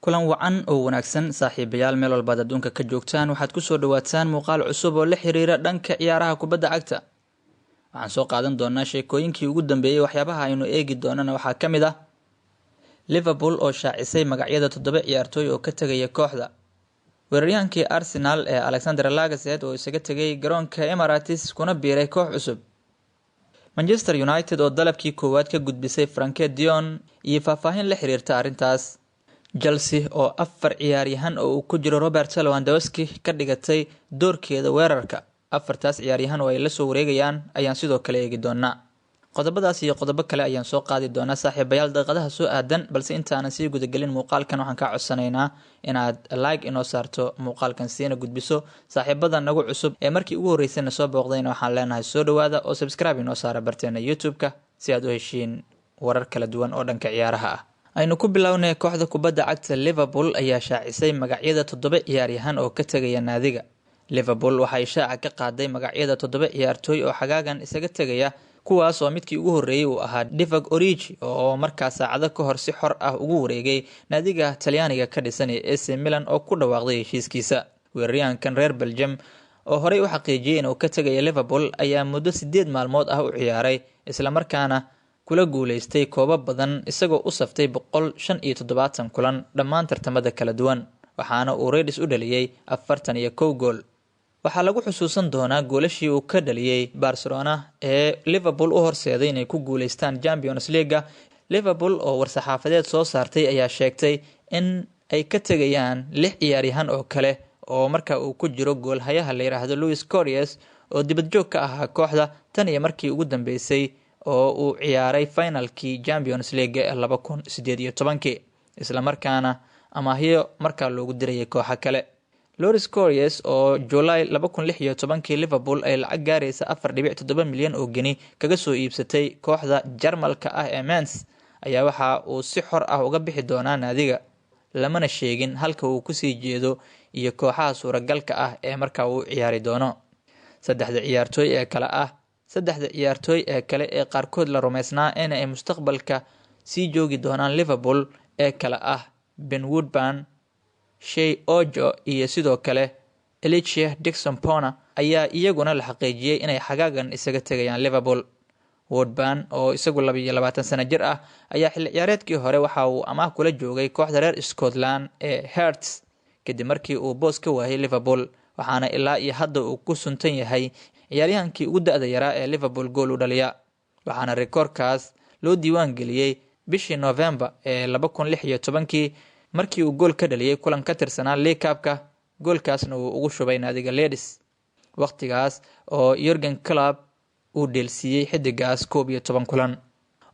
kulan wacan oo wanaagsan saaxiibayaal meel walba adduunka ka joogtaan waxaad ku soo dhawaataan muuqaal cusub oo la xiriira dhanka ciyaaraha kubadda cagta. Waxaan soo qaadan doonaa sheekooyinkii ugu dambeeyay waxyaabaha aynu eegi doonana waxaa ka mid ah Liverpool oo shaacisay magacyada 7 ciyaartooy oo ka tagaya kooxda. Weeraryahankii Arsenal ee Alexander Lacazette oo isaga tagay garoonka Emirates kuna biiray koox cusub. Manchester United oo dalabkii koowaad ka gudbisay Frankie de Jong iyo faahfaahin la xiriirta arrintaas. Chelsea oo 4 ciyaaryahan oo uu ku jiro Robert Lewandowski ka dhigatay doorkeeda weerarka. 4taas ciyaaryahan oo ay la soo wareegayaan ayaan sidoo kale eegi doonaa. Qodobadaas iyo qodobo kale ayaan soo qaadi doonaa saaxiibayaal daqiiqadaha soo aadan, balse intaanan sii guda galin muuqaalkan waxaan ka codsanaynaa inaad like inoo saarto muuqaalkan siina gudbiso saaxiibada nagu cusub ee markii ugu horeysayna soo booqdayna waxaan leenahay soo dhawaada oo subscribe inoo saara barteena YouTube-ka si aad u heshiin warar kala duwan oo dhanka ciyaaraha ah. Aynu ku bilownay kooxda kubadda cagta Liverpool ayaa shaacisay magacyada 7 ciyaaryahan oo ka tagaya naadiga. Liverpool waxay shaaca ka qaaday magacyada 7 ciyaartooy oo xagaagan isaga tagaya, kuwaas oo midkii ugu horeeyay uu ahaa Divock Origi oo markaas saacado ka hor si xor ah ugu wareegay naadiga Talyaaniga ka dhisan ee AC Milan oo ku dhawaaqday heshiiskiisa. Weeraryahankan reer Belgium oo horey u xaqiijiyay inuu ka tagaya Liverpool ayaa muddo 8 maalmood ah u ciyaaray, isla markaana kula guuleystay koobab badan isagoo u saftay 175 kulan dhammaan tartamada kala duwan, waxaana uu Reds u dhaliyay 41 gool. Waxaa lagu xusuusan doonaa goolashii uu ka dhaliyay Barcelona ee Liverpool u horseeday inay ku guuleystaan Champions League. Liverpool oo war-saxaafadeed soo saartay ayaa sheegtay in ay ka tagayaan 6 ciyaaryahan oo kale oo marka uu ku jiro goolhayaha la yiraahdo Luis Suarez oo dibad joog ka ahaa kooxda tan iyo markii ugu dambeysay oo uu ciyaaray finalkii Champions League 2018 isla markaana amaahiyo markaa loogu dirayay kooxa kale. Luis Suarez oo July 2016 Liverpool ay lacag gaaraysa 4.7 milyan oo geni kaga soo iibsatay kooxda Jarmalka ah ee Mainz ayaa waxa uu si xor ah uga bixi doonaa naadiga, lamana sheegin halka uu ku sii jeedo iyo kooxaha suuragalka ah ee markaa uu ciyaari doono. Saddexda ciyaartooy ee kale ee qaarkood la rumaysnaa in ay mustaqbalka sii joogi doonaan Liverpool ee kala ah Ben Woodburn, Shay Ojo iyo sidoo kale Elijah Dixon-Pona ayaa iyaguna la xaqiijiyay inay xagaagan isaga tagayaan Liverpool. Woodburn oo isagu 22 sano jir ah ayaa xilli ciyaareedkii hore waxa uu amaah kula joogay kooxda reer Scotland ee Hearts kadib markii uu boos ka waayay Liverpool, waxaana ilaa iyo hadda uu ku suntan yahay ciyaaryahankii ugu da'da yaraa ee Liverpool gool u dhaliya, waxaana rikoorkaas loo diiwaan geliyay bishii November ee 2016 markii uu gool ka dhaliyay kulan ka tirsanaa League Cup-ka. Goolkaasna uu ugu shubay naadiga Leeds, waqtigaas oo Jurgen Klopp uu dheelsiiyay xidigaas 11 kulan.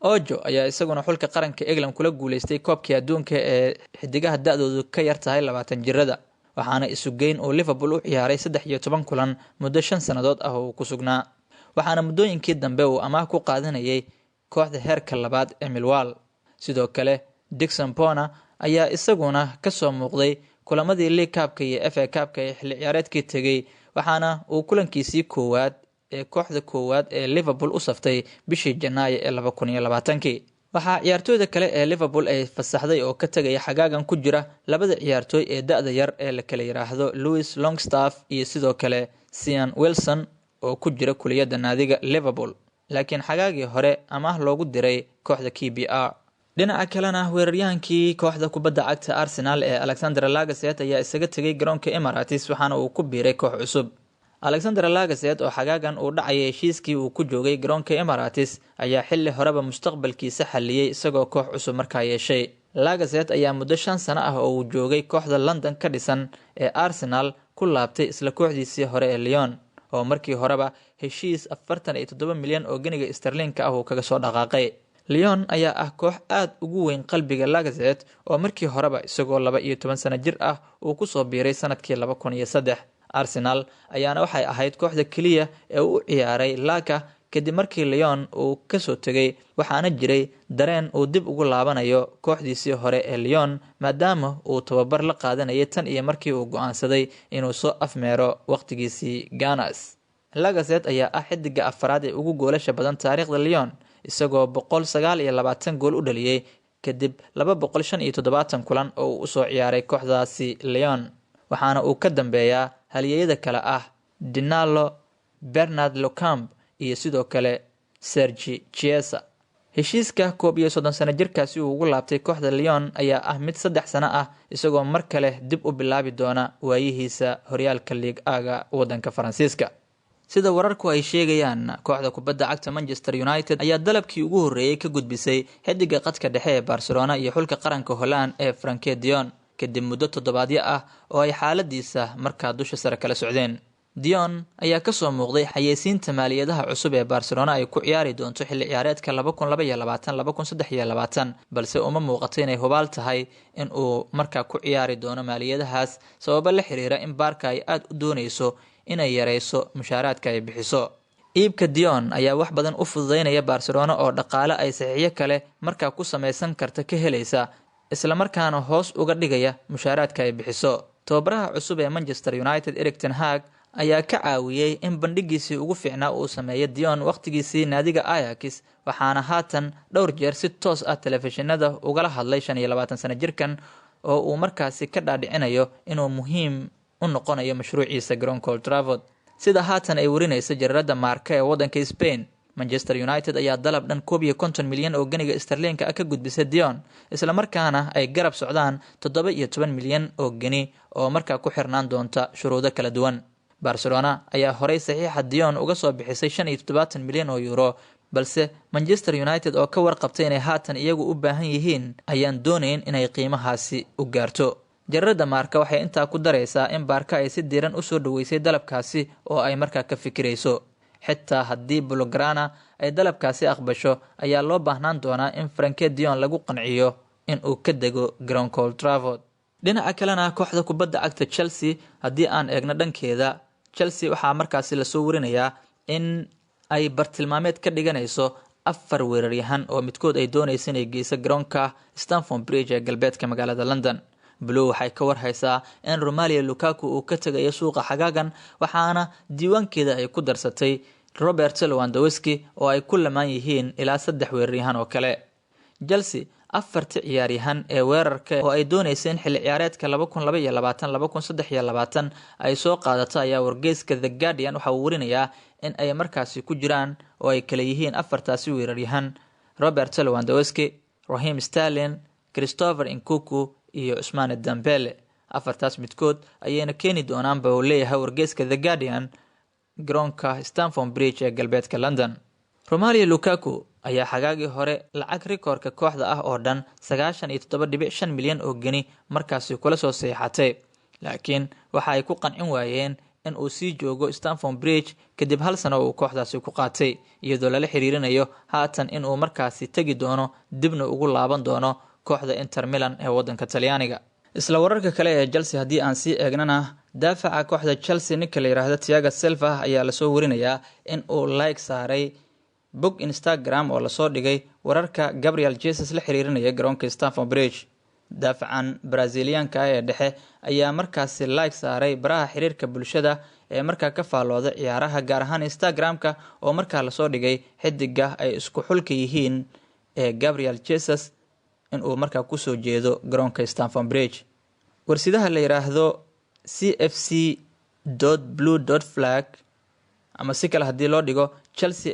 Ojo ayaa isaguna xulka qaranka England kula guuleystay koobkii adduunka ee xidigaha da'doodu ka yar tahay 20 jirada, waxaana isu geyn oo Liverpool u ciyaaray 13 kulan muddo 5 sanadood ah oo ku sugnaa, waxaana muddooyinkii dambe uu amaah ku qaadanayay kooxda heerka labaad ee Millwall. Sidoo kale Dixon-Pona ayaa isaguna ka soo muuqday kulamadii League Cup-ka iyo FA Cup-ka ee xilli ciyaareedkii tagay, waxaana uu kulankiisii koowaad ee kooxda koowaad ee Liverpool u saftay bishii Janaayo ee 2020. Waxaa ciyaartooyda kale ee Liverpool ay fasaxday oo ka tagaya xagaagan ku jira 2 ciyaartooy ee da'da yar ee la kala yiraahdo Louis Longstaff iyo sidoo kale Sean Wilson oo ku jira kuliyadda naadiga Liverpool, laakiin xagaagii hore amaah loogu diray kooxda KPR. Dhinaca kalena weeraryahankii kooxda kubadda cagta Arsenal ee Alexander Lacazette ayaa isaga tagay garoonka Emirates, waxaana uu ku biiray koox cusub. Alexander Lacazette oo xagaagan uu dhacay heshiiskii uu ku joogay garoonka Emirates ayaa xilli horeba mustaqbalkiisa xaliyay isagoo koox cusub markaa yeeshay. Lacazette ayaa muddo 5 sano ah oo uu joogay kooxda London ka dhisan ee Arsenal ku laabtay isla kooxdiisii hore ee Lyon oo markii horeba heshiis 47 milyan oo ganiga sterling ah uu kaga soo dhaqaaqay. Lyon ayaa ah koox aad ugu weyn qalbiga Lacazette oo markii horeba isagoo 12 sano jir ah uu ku soo biiray sanadkii 2003. Arsenal ayaana waxay ahayd kooxda kaliya ee uu ciyaaray Laka kadib markii Lyon uu ka soo tagay, waxaana jiray dareen uu dib ugu laabanayo kooxdiisii hore ee Lyon maadaama uu tababar la qaadanayay tan iyo markii uu go'aansaday inuu soo afmeero waqtigiisii Gunners. Lacazette ayaa ah xidiga afraad ee ugu goolasha badan taariikhda Lyon isagoo 129 gool u dhaliyay kadib 275 kulan oo uu soo ciyaaray kooxdaasi Lyon, waxaana uu ka dambeeyaa halyeeyada kale ah Dinalo, Bernard Locamp iyo sidoo kale Sergi Chiesa. heshiiska 31 sano jirkaasi uu ugu laabtay kooxda Lyon ayaa ah mid 3 sano ah isagoo mar kale dib u bilaabi doona waayihiisa horyaalka Ligue A wadanka Faransiiska. sida wararku ay sheegayaan, kooxda kubadda cagta Manchester United ayaa dalabkii ugu horeeyay ka gudbisay xidiga qadka dhexe ee Barcelona iyo xulka qaranka Holland ee Frenkie de Jong kadib muddo toddobaadyo ah oo ay xaaladiisa markaa dusha sare kala socdeen. De Jong ayaa ka soo muuqday xayeysiinta maaliyadaha cusub ee Barcelona ay ku ciyaari doonto xilli ciyaareedka 2022-2023, balse uma muuqato inay hubaal tahay in uu markaa ku ciyaari doono maaliyadahaas sababo la xiriira in Barca ay aad u dooneyso inay yareyso mushaaraadka ay bixiso. iibka De Jong ayaa wax badan u fududeynaya Barcelona oo dhaqaale ay saxiixyo kale markaa ku sameysan karta ka helaysa, isla markaana hoos uga dhigaya mushaaraadka ay bixiso. tababaraha cusub ee Manchester United Erik ten Hag ayaa ka caawiyay in bandhigiisii ugu fiicnaa uu sameeyo De Jong waqtigiisii naadiga Ajax, waxaana haatan dhowr jeer si toos ah telefishinada ugala hadlay 25 sano jirkan oo uu markaasi ka dhaadhicinayo inuu muhiim u noqonayo mashruuciisa garoonka Old Trafford. sida haatan ay warinayso jaridda Marca ee wadanka Spain, Manchester United ayaa dalab dhan 51 milyan oo ganiga sterling ka gudbisay De Jong, isla markaana ay garab socdaan 17 milyan oo gani oo markaa ku xirnaan doonta shuruudo kala duwan. Barcelona ayaa horey saxiixa De Jong uga soo bixisay 75 milyan oo euro, balse Manchester United oo ka warqabtay inay haatan iyagu u baahan yihiin ayaan doonayn inay qiimahaasi u gaarto. jaridda Marca waxay intaa ku dareysaa in Barca ay si diiran u soo dhaweysay dalabkaasi oo ay markaa ka fikirayso. xitaa haddii Blaugrana ay dalabkaasi aqbasho, ayaa loo baahnaan doonaa in Frenkie de Jong lagu qanciyo in uu ka dego garoonka Old Trafford. dhinaca kalena kooxda kubadda cagta Chelsea, haddii aan eegno dhankeeda, Chelsea waxaa markaasi la soo warinayaa in ay bartilmaameed ka dhiganayso 4 weeraryahan oo midkood ay doonayso inay geyso garoonka Stamford Bridge ee galbeedka magaalada London. Blue waxay ka warhaysaa in Romelu Lukaku uu ka tagayo suuqa xagaagan, waxaana diiwaankeeda ay ku darsatay Robert Lewandowski oo ay ku lamaan yihiin ilaa 3 weeraryahan oo kale. Chelsea 4 ciyaaryahan ee weerarka oo ay doonayso in xilli ciyaareedka 2022-2023 ay soo qaadato ayaa wargeyska The Guardian waxa uu warinayaa in ay markaasi ku jiraan oo ay kala yihiin 4taasi weeraryahan: Robert Lewandowski, Raheem Sterling, Christopher Nkunku iyo Ousmane Dembele. 4taas midkood ayayna keeni doonaan baa uu leeyahay wargeyska The Guardian garoonka Stamford Bridge ee galbeedka London. Romelu Lukaku ayaa xagaagii hore lacag rikoorka kooxda ah oo dhan 97.5 milyan oo gani markaasi kula soo saxiixatay, laakiin waxa ay ku qancin waayeen in uu sii joogo Stamford Bridge kadib 1 sano oo kooxdaasi ku qaatay, iyadoo lala xiriirinayo haatan in uu markaasi tagi doono dibna ugu laaban doono kooxda Inter Milan ee wadanka Talyaaniga. isla wararka kale ee Chelsea haddii aan sii eegnana, daafaca kooxda Chelsea ninka la yiraahdo Thiago Silva ayaa la soo warinayaa in uu like saaray bog Instagram oo la soo dhigay wararka Gabriel Jesus la xiriirinaya garoonka Stamford Bridge. daafacan Brazilianka ee dhexe ayaa markaasi like saaray baraha xiriirka bulshada ee markaa ka faalooda ciyaaraha, gaar ahaan Instagram-ka oo markaa la soo dhigay xidiga ay isku xulka yihiin ee Gabriel Jesus in uu markaa ku soo jeedo garoonka Stamford Bridge. warsidaha la yiraahdo cfc.blue.flag ama si kale haddii loo dhigo Chelsea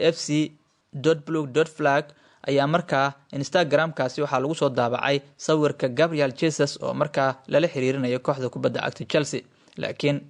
FC.blue.flag ayaa markaa Instagram-kaasi waxaa lagu soo daabacay sawirka Gabriel Jesus oo markaa lala xiriirinayo kooxda kubadda cagta Chelsea, laakiin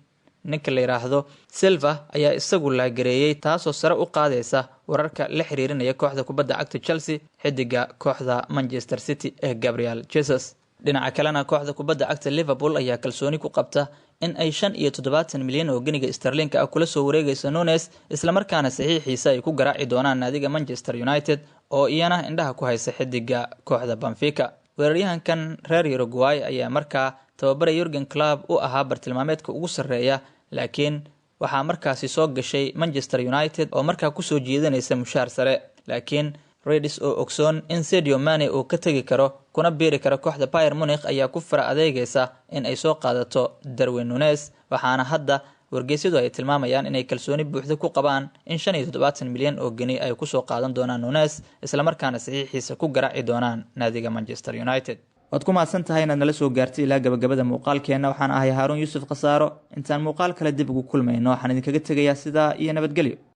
ninka la yiraahdo Silva ayaa isagu la gareeyay, taasoo sare u qaadaysa wararka la xiriirinaya kooxda kubadda cagta Chelsea xidiga kooxda Manchester City ee Gabriel Jesus. dhinaca kalena kooxda kubadda cagta Liverpool ayaa kalsooni ku qabta in ay 75 milyan oo ganiga sterling ah kula soo wareegayso Nunes, isla markaana saxiixiisa ay ku garaaci doonaan naadiga Manchester United oo iyana indhaha ku haysa xidiga kooxda Benfica. weeraryahankan reer Uruguay ayaa markaa tababara Jurgen Klopp u ahaa bartilmaameedka ugu sareeya, laakiin waxaa markaasi soo gashay Manchester United oo markaa ku soo jeedanaysa mushaar sare, laakiin Reds oo ogsoon in Sadio Mane uu ka tagi karo kuna biiri karo kooxda Bayern Munich ayaa ku fara adeegaysa in ay soo qaadato Darwin Nunes, waxaana hadda wargeysyadu ay tilmaamayaan inay kalsooni buuxda ku qabaan in 75 milyan oo geni ay ku soo qaadan doonaan Nunes isla markaana saxiixiisa ku garaaci doonaan naadiga Manchester United. waad ku mahadsan tahay inaad nala soo gaartay ilaa gabagabada muuqaalkeena. waxaan ahay Haarun Yuusuf Qasaaro. intaan muuqaal kale dib ugu kulmayno waxaan idinkaga tegayaa sidaa iyo nabadgelyo.